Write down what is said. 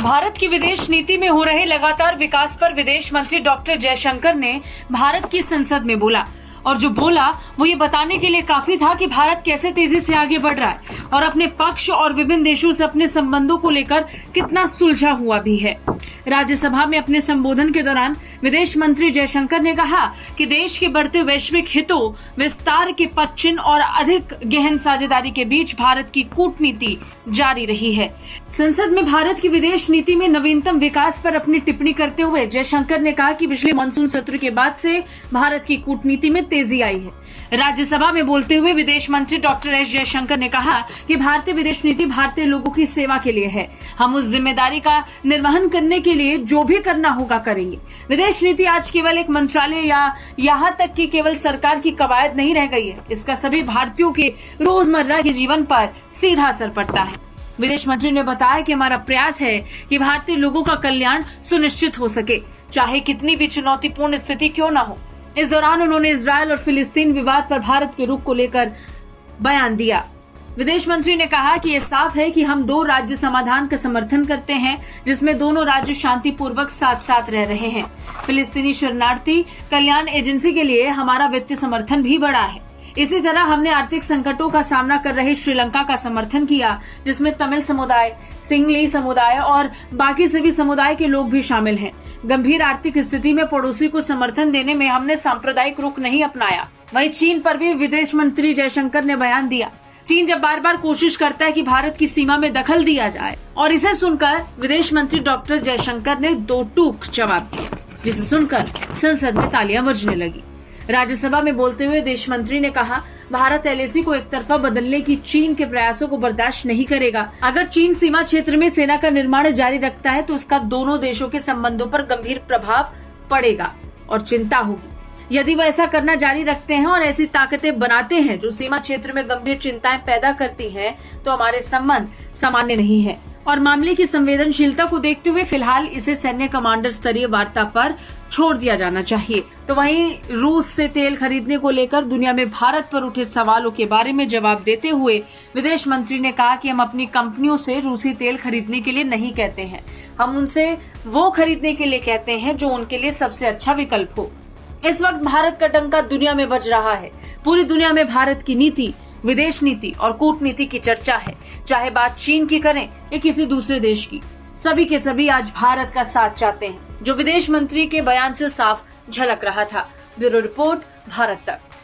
भारत की विदेश नीति में हो रहे लगातार विकास पर विदेश मंत्री डॉक्टर जयशंकर ने भारत की संसद में बोला और जो बोला वो ये बताने के लिए काफी था कि भारत कैसे तेजी से आगे बढ़ रहा है और अपने पक्ष और विभिन्न देशों से अपने संबंधों को लेकर कितना सुलझा हुआ भी है। राज्यसभा में अपने संबोधन के दौरान विदेश मंत्री जयशंकर ने कहा कि देश के बढ़ते वैश्विक हितों, विस्तार के पदचिन्ह और अधिक गहन साझेदारी के बीच भारत की कूटनीति जारी रही है। संसद में भारत की विदेश नीति में नवीनतम विकास पर अपनी टिप्पणी करते हुए जयशंकर ने कहा कि पिछले मानसून सत्र के बाद से भारत की कूटनीति में तेजी आई है। राज्यसभा में बोलते हुए विदेश मंत्री डॉक्टर एस जयशंकर ने कहा कि भारतीय विदेश नीति भारतीय लोगों की सेवा के लिए है। हम उस जिम्मेदारी का निर्वहन करने के लिए जो भी करना होगा करेंगे। विदेश नीति आज केवल एक मंत्रालय या यहाँ तक कि केवल सरकार की कवायद नहीं रह गई है। इसका सभी भारतीयों के रोजमर्रा के जीवन पर सीधा असर पड़ता है। विदेश मंत्री ने बताया कि हमारा प्रयास है कि भारतीय लोगों का कल्याण सुनिश्चित हो सके, चाहे कितनी भी चुनौतीपूर्ण स्थिति क्यों न हो। इस दौरान उन्होंने इजरायल और फिलिस्तीन विवाद पर भारत के रुख को लेकर बयान दिया। विदेश मंत्री ने कहा कि ये साफ है कि हम दो राज्य समाधान का समर्थन करते हैं, जिसमें दोनों राज्य शांतिपूर्वक साथ साथ रह रहे हैं। फिलिस्तीनी शरणार्थी कल्याण एजेंसी के लिए हमारा वित्तीय समर्थन भी बढ़ा है। इसी तरह हमने आर्थिक संकटों का सामना कर रहे श्रीलंका का समर्थन किया, जिसमें तमिल समुदाय, सिंगली समुदाय और बाकी सभी समुदाय के लोग भी शामिल हैं। गंभीर आर्थिक स्थिति में पड़ोसी को समर्थन देने में हमने सांप्रदायिक रुख नहीं अपनाया। वहीं चीन पर भी विदेश मंत्री जयशंकर ने बयान दिया। चीन जब बार बार कोशिश करता है कि भारत की सीमा में दखल दिया जाए और इसे सुनकर विदेश मंत्री डॉक्टर जयशंकर ने दो टूक जवाब दिया, जिसे सुनकर संसद में तालियां बजने लगी। राज्यसभा में बोलते हुए विदेश मंत्री ने कहा, भारत एलएसी को एक तरफा बदलने की चीन के प्रयासों को बर्दाश्त नहीं करेगा। अगर चीन सीमा क्षेत्र में सेना का निर्माण जारी रखता है तो उसका दोनों देशों के संबंधों पर गंभीर प्रभाव पड़ेगा और चिंता होगी। यदि वह ऐसा करना जारी रखते हैं और ऐसी ताकतें बनाते हैं जो सीमा क्षेत्र में गंभीर चिंताएं पैदा करती हैं, तो हमारे संबंध सामान्य नहीं है और मामले की संवेदनशीलता को देखते हुए फिलहाल इसे सैन्य कमांडर स्तरीय वार्ता पर छोड़ दिया जाना चाहिए। तो वहीं रूस से तेल खरीदने को लेकर दुनिया में भारत पर उठे सवालों के बारे में जवाब देते हुए विदेश मंत्री ने कहा कि हम अपनी कंपनियों से रूसी तेल खरीदने के लिए नहीं कहते हैं, हम उनसे वो खरीदने के लिए कहते हैं जो उनके लिए सबसे अच्छा विकल्प हो। इस वक्त भारत का डंका दुनिया में बज रहा है। पूरी दुनिया में भारत की नीति, विदेश नीति और कूटनीति की चर्चा है। चाहे बात चीन की करें या किसी दूसरे देश की, सभी के सभी आज भारत का साथ चाहते हैं, जो विदेश मंत्री के बयान से साफ झलक रहा था। ब्यूरो रिपोर्ट, भारत तक।